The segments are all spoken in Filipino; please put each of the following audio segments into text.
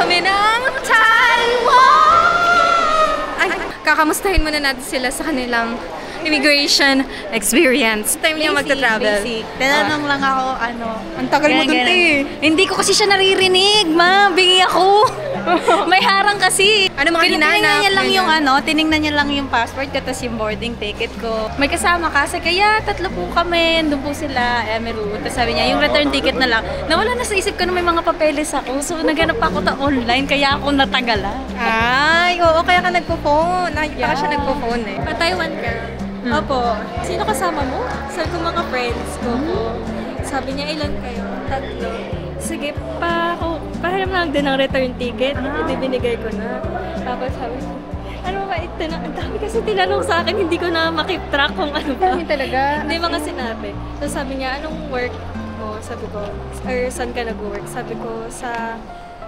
kami ng Taiwan! Ay, kakamustahin muna natin sila sa kanilang immigration experience. Time niya magta-travel. Tinanong lang ako, Ang tagal mo dun, eh. Hindi ko kasi siya naririnig, ma. Bigay ako. May harang kasi. Ano mga hinanap? Tiningnan niya lang yung passport ko, tapos yung boarding ticket ko. May kasama kasi, kaya tatlo po kami. Doon po sila, Emeru. Tapos sabi niya, yung return ticket na lang. Nawala na sa isip ko na may mga papeles ako. So, naghanap ako online, kaya ako natagalan. Ay, oo, kaya ka nagpo-phone. Nakikita ka siya nagpo-phone eh. Pa-Taiwan ka? Opo. Sino kasama mo? Sabi ko mga friends ko po. Sabi niya, ilan kayo? 3. Sige, pahiram lang din ng return ticket. Hindi binigay ko na. Tapos sabi ko, ano ba ito na? Ang dami kasi tinanong sa akin, hindi ko na makip track kung ano ba. Hindi talaga. Hindi mga sinabi. So sabi niya, anong work mo? Sabi ko, or saan ka nag-work? Sabi ko, sa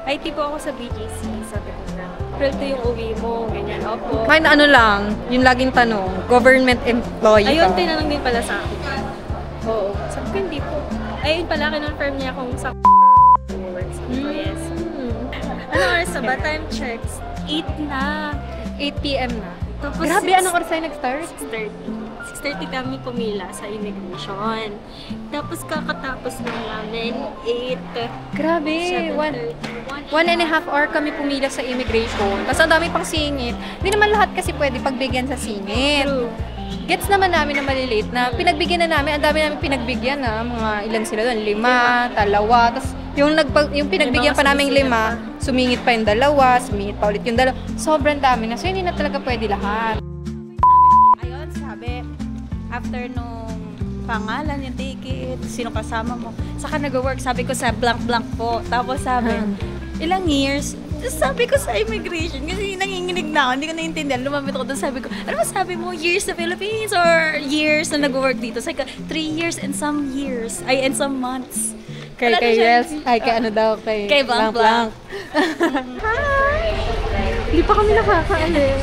IT po ako sa BGC. Sabi ko na, April to yung uwi mo, ganyan. Opo. Kahit ano lang, yung laging tanong, government employee Ayun, ka. tinanong din pala sa akin. Oo. Sabi ko, hindi po. Ayun pala, kinonfirm niya kung sa work. Sabi ko, yes. Ano oras na ba? Time checks. 8 na. 8 p.m. na. Tapos Grabe, anong oras tayo nag-start? 6:30 kami pumila sa immigration. Tapos kakatapos lang namin 8. Grabe, 1.5 hour kami pumila sa immigration. Tapos ang dami pang singit. Hindi naman lahat kasi pwede pagbigyan sa singit. True. Gets naman namin na malilate na pinagbigyan na namin, ang dami namin pinagbigyan na, mga ilan sila doon, 5, 2, tapos yung pinagbigyan pa naming 5, sumingit pa yung 2, sumingit pa ulit yung 2. Sobrang dami na, so hindi na talaga pwede lahat. Ayun, sabi, after nung pangalan, yung ticket, sino kasama mo, saka nag-work, sabi ko sa blank-blank po. Tapos sabi, ilang years? Tapos sabi ko sa immigration, kasi nanginginig na ako, hindi ko naiintindihan. Lumapit ako doon, sabi ko, ano ba sabi mo, years sa Philippines or years na nag-work dito? Sabi ko, 3 years and some years, and some months. Kay Wells, kay ano daw, kay Blank. Hi! Hindi pa kami nakakaalis.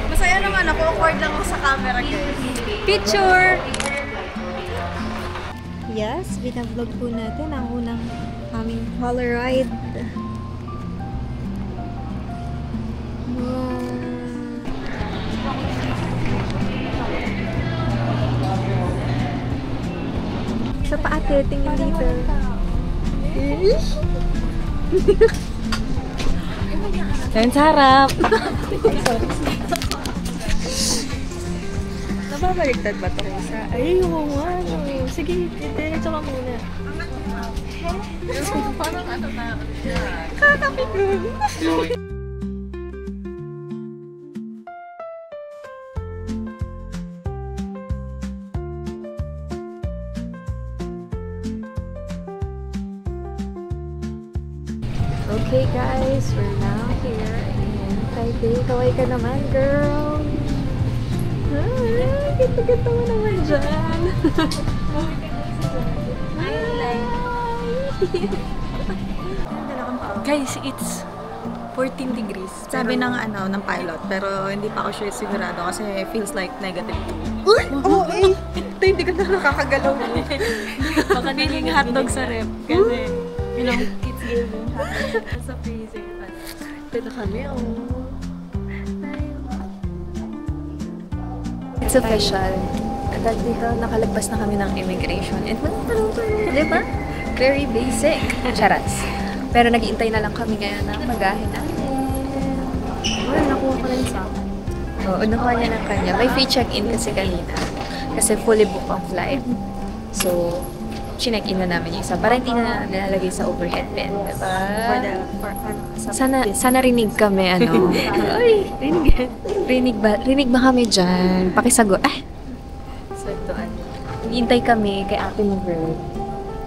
Masaya naman ako, awkward lang ako sa camera, guys. Picture! Yes, binablog po natin ang unang aming Polaroid. Wow. Sa paate, tingin dito. Yan, sarap. Nababaliktad ba ito sa? Ay, oo nga. Sige, diretso ka muna. Parang ano na. Kakapit nun. Okay guys, we're now here in Taipei. Kaway ka naman, girl. Ay, ganda-ganda mo naman dyan. Guys, it's 14 degrees. Sabi ng pilot, pero hindi pa ako sure sigurado kasi feels like negative 2. Uy! Oo, eh! Ito, hindi ka na nakakagalaw. Baka naging hotdog sa rep. Kasi, kids gave me hotdog sa freezer. Ito na kami, It's official. At dito, nakalagpas na kami ng immigration. And di ba? Very basic. Charas. Pero nag-iintay na lang kami ngayon na magahin natin. Well, nakuha ko lang sa akin. Oo, nakuha niya ng kanya. May free check-in kasi kanina. Kasi fully booked ang flight. So, chinek-in na namin yung isa. Para hindi na nalalagay sa overhead bin. Diba? Sana rinig kami, Ay, rinig ba kami dyan? Pakisagot. So, ito, hintay kami kay Ate Mabel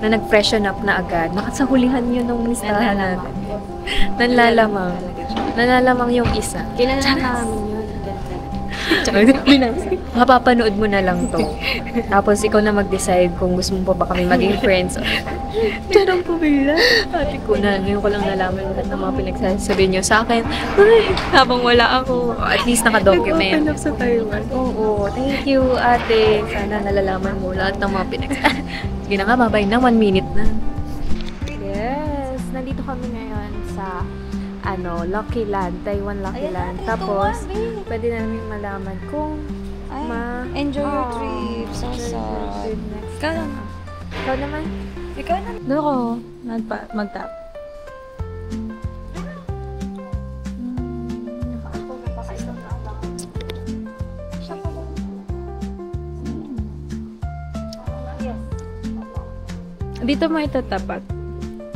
na nag-freshen up na agad. Nakasahulihan yun nung listahan natin. Nanlalamang. Nanlalamang yung isa. Kailan namin yun? Mapapanood mo na lang to. Tapos ikaw na mag-decide kung gusto mo pa ba kami maging friends. Charang pumila. Ate ko na, ngayon ko lang nalaman lahat ng mga pinagsasabi niyo sa akin. Ay, habang wala ako. At least naka-document. Nag-open up sa Taiwan. Oo, thank you ate. Sana nalalaman mo lahat ng mga pinagsasabi. Sige na nga, babay na. 1 minute na. nandito kami ngayon sa Lucky Land, Taiwan Lucky Ayan Land. natin, Tapos, ito, babe. pwede namin malaman kung Enjoy your Oh, trip. So enjoy your sad. trip next Ikaw time. naman. Ikaw naman? Ikaw na. Doon ako. Mag-tap. Dito mo itatapat.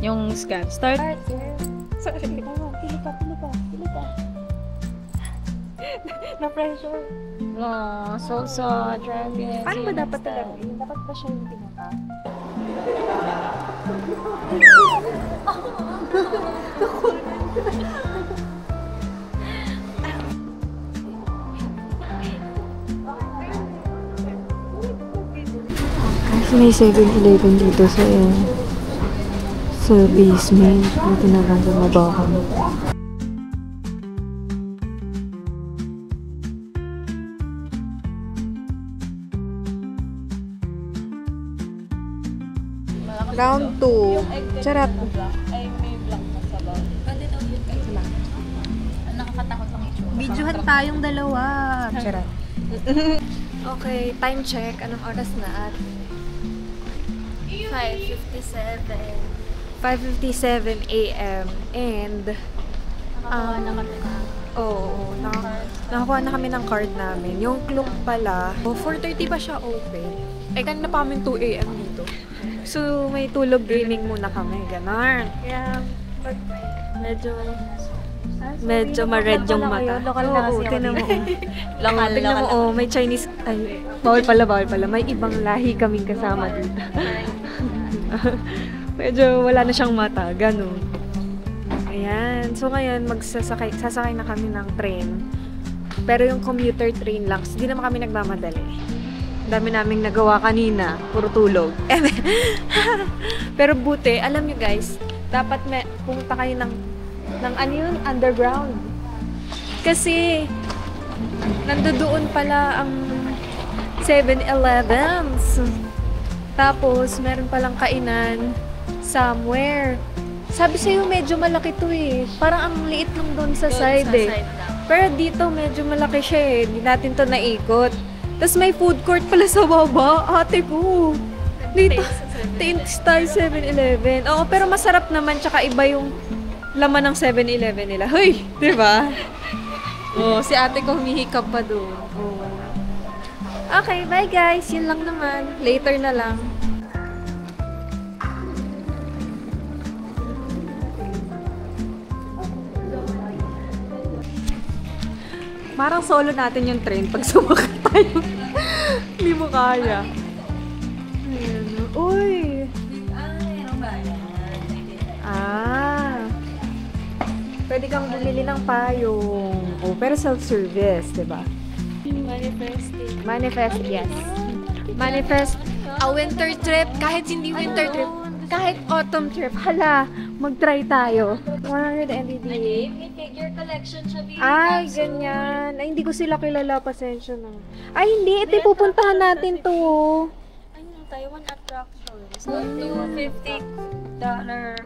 Yung scan. Start. Sorry. Pili pa. Na-pressure. No, so sad. Dragon. Paano ba dapat talaga? Dapat ba siya yung tinata? Kasi may 7-Eleven dito sa basement. Dito na lang bumaba kami. Round 2. Charap. Ay, may black na sabaw. Pwede daw yun kayo. Nakakatakot ang itsura. Videohan tayong dalawa. Charap. Okay, time check. Anong oras na? At 5:57 a.m. And nakakuha na kami ng card namin. Yung Klook pala, 4:30 pa siya open. Kanina pa kami 2 a.m. dito. So, may tulog gaming muna kami. Ganon. Kaya, medyo ma-red yung mata. Lokal na kasi ako tingnan mo. Lokal, Tingnan mo, lokal. may Chinese, bawal pala. May ibang lahi kaming kasama dito. Medyo wala na siyang mata. Ganon. Ayan. So, ngayon, sasakay na kami ng train. Pero yung commuter train lang. Hindi naman kami nagmamadali. Dami naming nagawa kanina. Puro tulog. Pero buti, alam nyo guys, dapat pumunta kayo ng underground. Kasi, nandoon pala ang 7-Elevens. Tapos, meron palang kainan somewhere. Sabi sa'yo, medyo malaki to eh. Parang ang liit lang doon sa side eh. Pero dito, medyo malaki siya eh. Hindi natin to naikot. Tapos may food court pala sa baba. Ate ko. Dito. Taste tayo 7-Eleven. Oo, pero masarap naman. Tsaka iba yung laman ng 7-Eleven nila. Hoy! Diba? Oo, si ate ko humihikap pa doon. Oo. Okay, bye guys. Yun lang naman. Later na lang. Parang solo natin yung train pag sumakay tayo. Hindi mo kaya. Ayan. Uy! Pwede kang bumili ng payong. Pero self-service, diba? Manifest, yes. Manifest a winter trip. Kahit hindi winter trip. Kahit autumn trip. Hala, mag-try tayo. 100 NDD. May figure collection siya dito. Ay, ganyan. Ay, hindi ko sila kilala. Pasensya na. Ay, hindi. Ito, pupuntahan natin to. Ayun, Taiwan attractions. $250.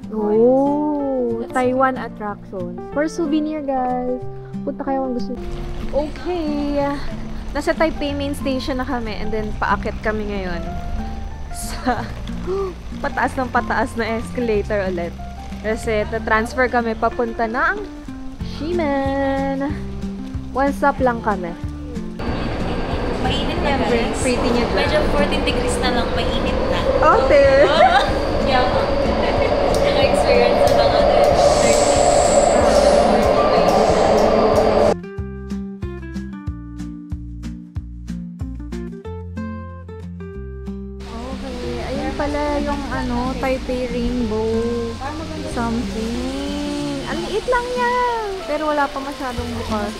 Oh, Taiwan attractions. For souvenir, guys. Punta kayo kung gusto. Okay. Nasa Taipei main station na kami. And then, paakit kami ngayon sa pataas na escalator ulit. Kasi, transfer kami papunta ng Ximen. One stop lang kami. Mainit na guys. Pretty niya dyan. Medyo 14 degrees na lang, mainit na. Ate! Yeah. Naka-experience sa mga 30. Okay, ayun pala yung Taipei Rainbow something. Ang liit lang yan. Pero wala pa masyadong bukas.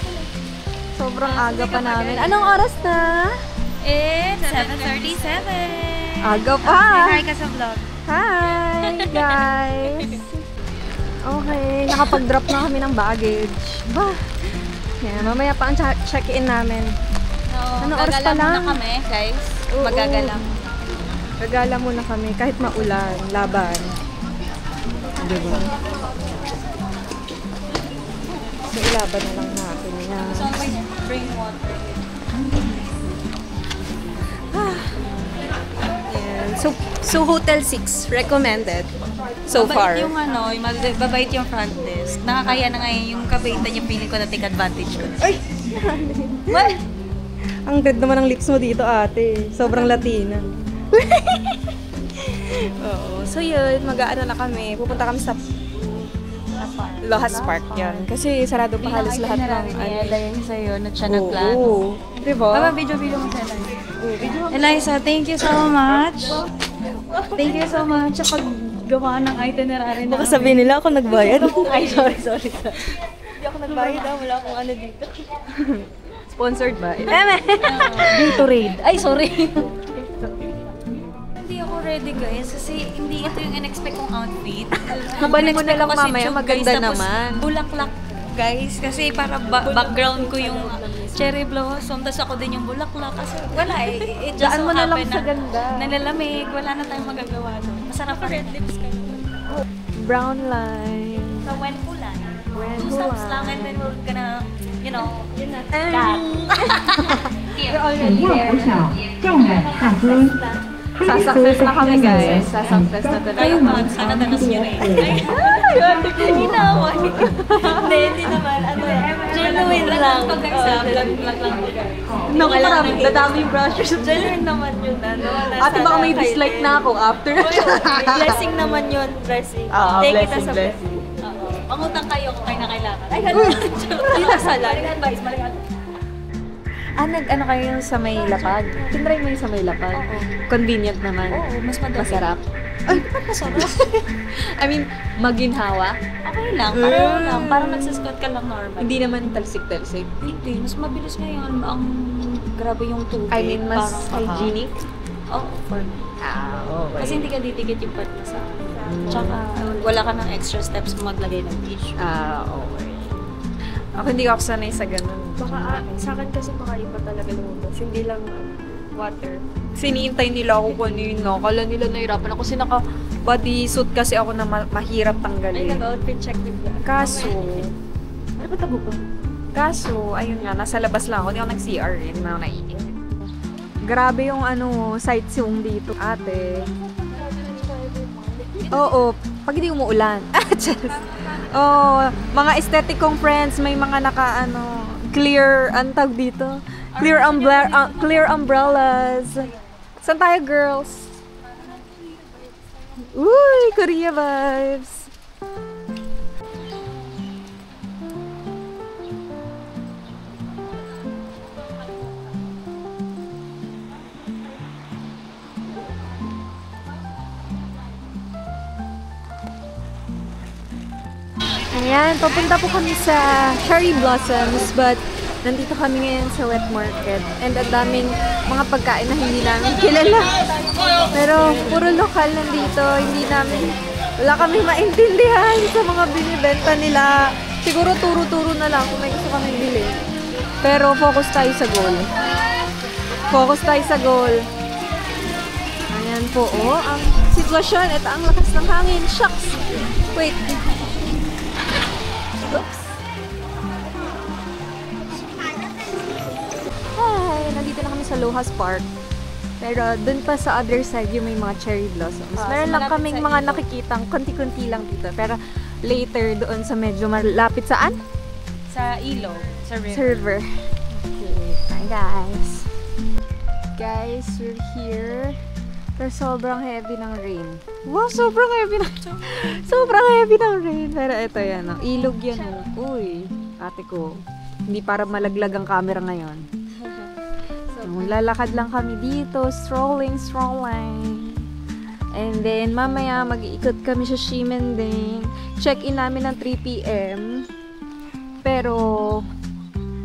Sobrang aga pa namin. Anong oras na? It's 7:37. Aga pa! Hi ka sa vlog. Hi, guys! Okay, nakapag-drop na kami ng baggage. Bah! Yan, mamaya pa ang check-in namin. Ano oras pa lang? Magagala muna kami, guys. Oo. Magagala. Gagala muna kami kahit maulan, laban. Diba? So, ilaban na lang natin yan. So, may rainwater. Yan. So, Hotel 6, recommended so far. Babait yung babait yung front desk. Nakakaya na ngayon yung kabaitan yung feeling ko na take advantage ko. Ay! What? Ang red naman ng lips mo dito, ate. Sobrang Latina. Oo. So yun, mag-aano na kami. Pupunta kami sa Lohas Park yan. Kasi sarado pa halos lahat ng Dahil sa'yo na siya Oo. nagplano. Diba? Baba, video mo sa Eliza, thank you so much. Thank you so much sa paggawa ng itinerary na. Baka sabihin nila ako nagbayad. Ay, sorry. Hindi ako nagbayad wala akong ano dito. Sponsored ba? Gatorade. Ay, sorry. Hindi ako ready, guys. Kasi hindi ito yung in-expect kong outfit. Mabalik mo na lang Kasi mamaya, tube, maganda guys, tapos naman. Bulaklak, guys. Kasi para background ko yung cherry blossom. Tapos ako din yung bulaklak. Kasi wala eh. It just Daan so mo na lang happen sa ganda. Nalalamig. Wala na tayong magagawa doon. Masarap pa red lips ka. Brown line. So when ulan, When 2 stops ulan. lang and then we're gonna, you know, And- We're already 5小正在下分。 Sasuccess na kami, guys. Sasuccess na talaga. Kayo man, sana danas nyo rin. Ay, inaway. Hindi naman. Genuine lang. Pag-exam, vlog lang. Naku, marami. Dadami yung brushes. Genuine naman yun. Ate, baka may dislike na ako after. Blessing naman yun, blessing. Oo, Take it blessing, as a blessing. Oo. Pangutang kayo kung kayo na kailangan. Ay, ganun. Hindi na sala. Advice, maling Nag-ano kayo sa may lapag? Tinry mo yung sa may lapag? Convenient naman. Oo, mas madali. Masarap. Ay, ba't masarap? I mean, maginhawa. Okay lang, pareho lang. Parang nagsasquat ka lang normal. Hindi naman talsik-talsik. Hindi, mas mabilis ngayon. Ang grabe yung tubig. I mean, mas Parang, hygienic. Oo, for me. Okay. Kasi hindi ka didikit yung part na sa akin. Tsaka, wala ka ng extra steps kung maglagay ng tissue. Okay. Ako hindi ako sanay sa ganun. Baka, sa akin kasi baka iba talaga lumabas. Hindi lang water. Sinihintay nila ako kung ano yun, no? Kala nila nahirapan ako kasi naka-bodysuit kasi ako na mahirap Ay, tanggalin. nag-outfit check din ba? Kaso, Ano ba tabo ko? ayun nga, nasa labas lang ako. Hindi ako nag-CR, hindi na ako naiinit. Grabe yung sightseeing dito, ate. Oo, pag hindi umuulan. Mga aesthetic kong friends, may mga clear, antag dito. Clear umbrellas. Saan tayo, girls? Uy, Korea vibes. Ayan, papunta po kami sa Cherry Blossoms, but nandito kami ngayon sa wet market. And ang daming mga pagkain na hindi namin kilala. Pero puro lokal nandito, wala kami maintindihan sa mga binibenta nila. Siguro turo-turo na lang kung may gusto kami bili. Pero focus tayo sa goal. Focus tayo sa goal. Ayan po, ang sitwasyon. Ito ang lakas ng hangin. Shucks! Wait. Oops. Hi! Nandito na kami sa Lohas Park. Pero dun pa sa other side yung may mga cherry blossoms. Meron lang kaming mga nakikitang konti-konti lang dito. Pero later doon sa medyo malapit saan? Sa ilog. Sa river. Server. Okay. Hi guys. Guys, we're here. Pero sobrang heavy ng rain. Wow, sobrang heavy ng rain. Pero ito yan, ilog yan. Uy, ate ko. Hindi para malaglag ang camera ngayon. Lalakad lang kami dito, strolling. And then, mamaya mag-iikot kami sa Ximending. Check-in namin ng 3 p.m. Pero,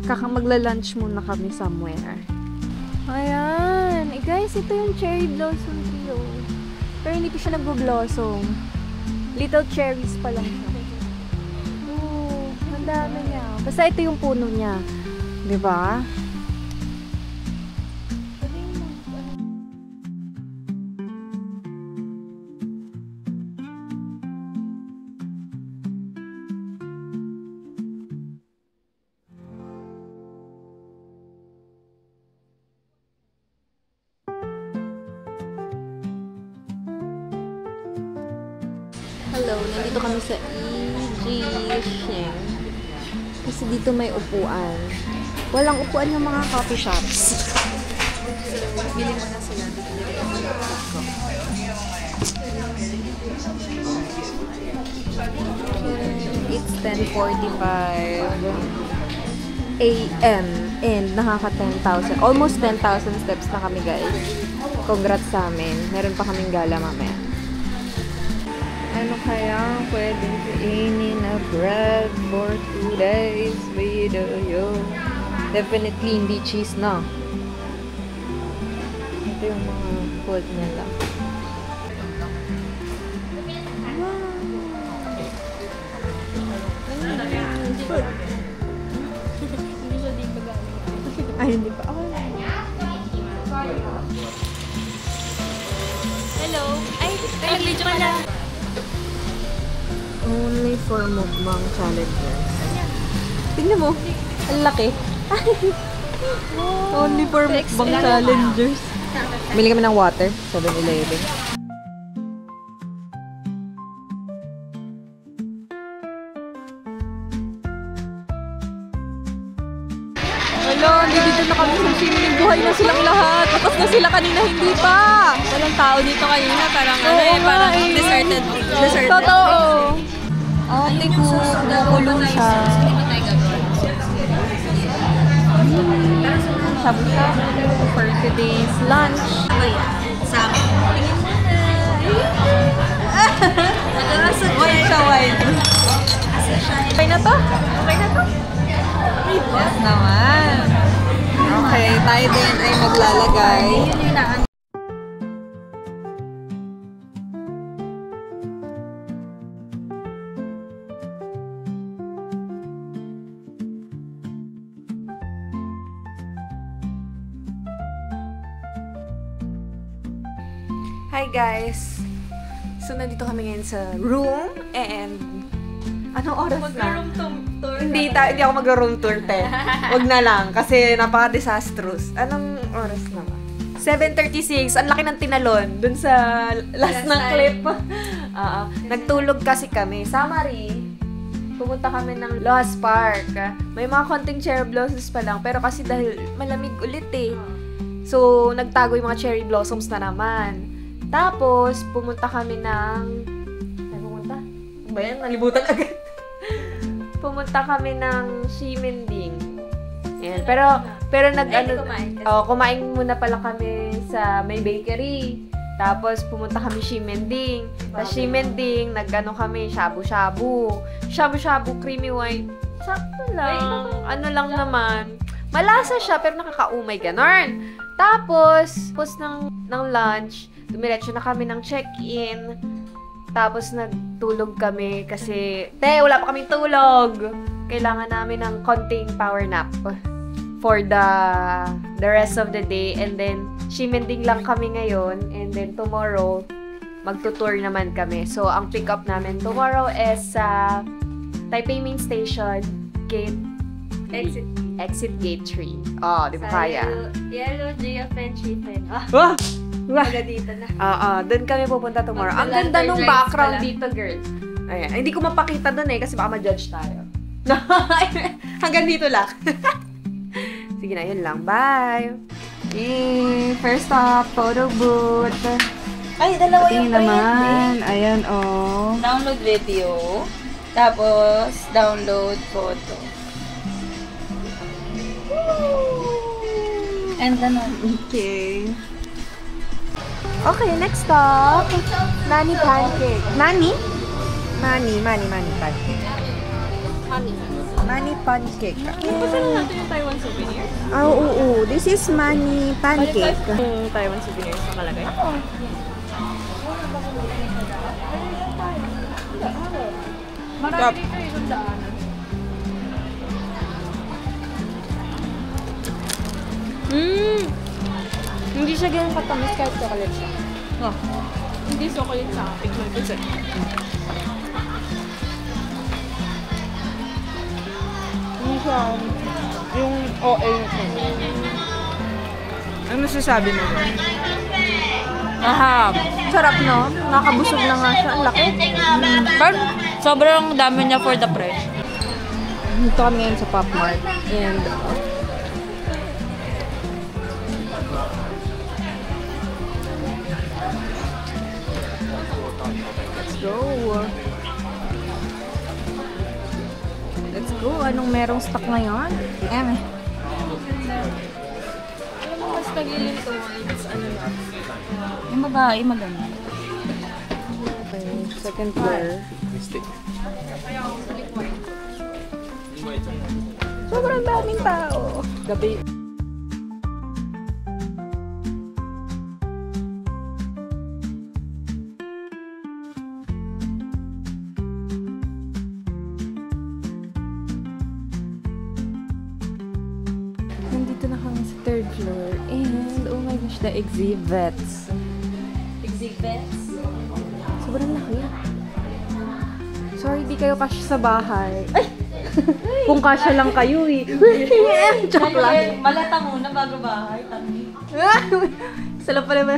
magla-lunch muna kami somewhere. Ayan. Guys, ito yung cherry blossom tree. Pero hindi pa siya nagbo-blossom. Little cherries pa lang siya. Ang dami niya. Basta ito yung puno niya. Diba? Hello, nandito kami sa Ijisheng. Kasi dito may upuan. Walang upuan yung mga coffee shops. So, bili mo na sila. Bili ko ng laptop ko. It's 10:45 a.m. and nakaka 10,000. Almost 10,000 steps na kami, guys. Congrats sa amin. Meron pa kaming gala mamaya. Ano kaya pwedeng kainin na bread for 2 days with you? Definitely hindi cheese na. Ito yung mga food nila. Ay, hindi pa. Hello. Ay, nag-video ka na. Only for mukbang challenges. Tingnan mo. Ang laki. Only for mukbang challengers. Bili kami ng water. 7-Eleven. Wala, dito na kami sa swimming. Buhay na silang lahat. Tapos na sila kanina, hindi pa. Walang tao dito kanina. Parang parang deserted. Totoo. Ate ko, nakulong siya. Sabu-sabu for today's lunch. Sa akin. Wine siya, wine. Okay na to? Okay na to? Yes naman. Okay, tayo din ay maglalagay. Hi guys! So, nandito kami ngayon sa room and anong oras na? Tour. Hindi ako mag-room tour, te. Wag na lang, kasi napaka-disastrous. Anong oras na ba? 7:36. Ang laki ng tinalon dun sa last ng clip. Nagtulog kasi kami. Summary, pumunta kami ng Lost Park. May mga konting cherry blossoms pa lang, pero kasi dahil malamig ulit eh. So, nagtago yung mga cherry blossoms na naman. Tapos, pumunta kami ng... Ay, pumunta? Ba yan? Nalibutan agad. Pumunta kami ng Ximending. Ayan. Pero kumain muna pala kami sa may bakery. Tapos, pumunta kami Ximending. Sa Ximending, kami, shabu-shabu. Shabu-shabu, creamy white. Sakto lang. Ano lang naman. Malasa siya, pero nakakaumay, ganon. Tapos ng lunch, dumiretso na kami ng check-in. Tapos nagtulog kami kasi, wala pa kaming tulog. Kailangan namin ng konting power nap for the rest of the day. And then, Ximending lang kami ngayon. And then, tomorrow, magtutour naman kami. So, ang pick-up namin tomorrow is sa Taipei Main Station, Exit Gate 3. Oh, di ba kaya? Yellow GFN Chicken. Dito na. Doon kami pupunta tomorrow. Ang ganda nung background dito, girl. Ayan. Hindi ko mapakita doon kasi baka ma-judge tayo. Hanggang dito lang. Sige na, yun lang. Bye! First stop, photo booth. Ay, dalawa yung naman. Ayan, oh. Download video. Tapos, download photo. And then, okay. Okay, next stop. Nani pancake. Nani pancake. Nani pancake. Basta na natin yung Taiwan souvenir. Oo. This is Nani pancake. Yung Taiwan souvenir sa kalagay. Marami dito yung daanan. Hindi siya ganun katamis kahit chocolate siya. Hindi chocolate sa akin. Hindi siya yung OA. Ano masasabi mo? Aham. Sarap, no? Nakabusog na nga siya. Ang laki. Pero sobrang dami niya for the price. Dito kami ngayon sa Pop Mart. And let's go. Let's go. Anong merong stock ngayon? Ayan eh. Alam mo, mas nagilin towards, ano na. Yung babae maganda. Okay, second floor. Sobrang daming tao. Gabi. Nandito na kami sa third floor. And, oh my gosh, the exhibits. Exhibits? Sobrang laki. Sorry, di kayo kasya sa bahay. Ay! Kung kasya lang kayo eh. Joke lang. Malata muna bago bahay. Tangi. Sala pala ba?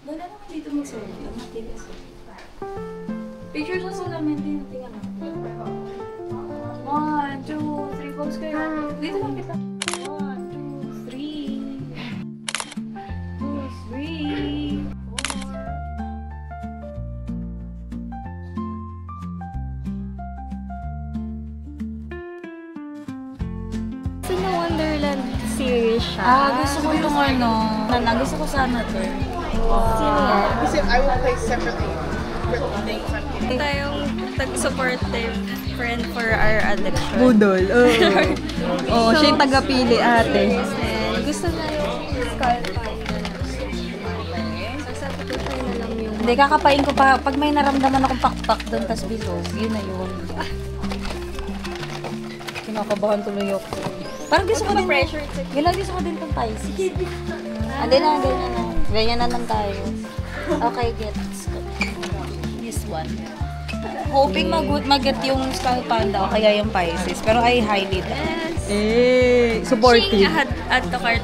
Wala naman dito mag-survey. Pictures sa salamin din. Tingnan mo. 1, 2, 3, pose kayo. Dito lang kita. 1, 2, 3. 2, 3. Sa na Wonderland series siya. Gusto ko itong ano. Gusto ko sana to. Sino yan? Tayong tag-supportive friend for our addiction. Budol. Oo, siya yung taga-pili ate. And gusto na yung skull pie na So, sabi ko, try na lang yung Hindi, kakapain ko pa. Pag may naramdaman akong pakpak doon, tas bilog, yun na yun. Kinakabahan tuloy ako. Parang gusto ko din. pressure. Gila, gusto ko din itong Pisces. Hindi na, ganyan na. Ganyan na lang tayo. Okay, gets. This one. Hoping mag-get yung Skull Panda o kaya yung Pisces. Pero I highly doubt. Eh, supportive. Add to cart.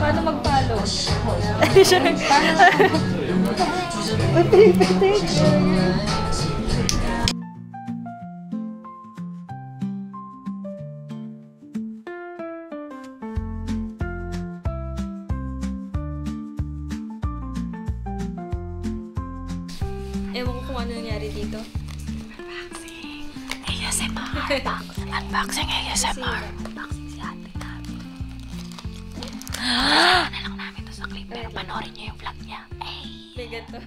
Paano mag-follow? Ewan ko kung ano nangyari dito. Unboxing ASMR. Unboxing si ate namin. Na lang namin to sa clip pero panoorin niyo yung vlog niya. Bigat to.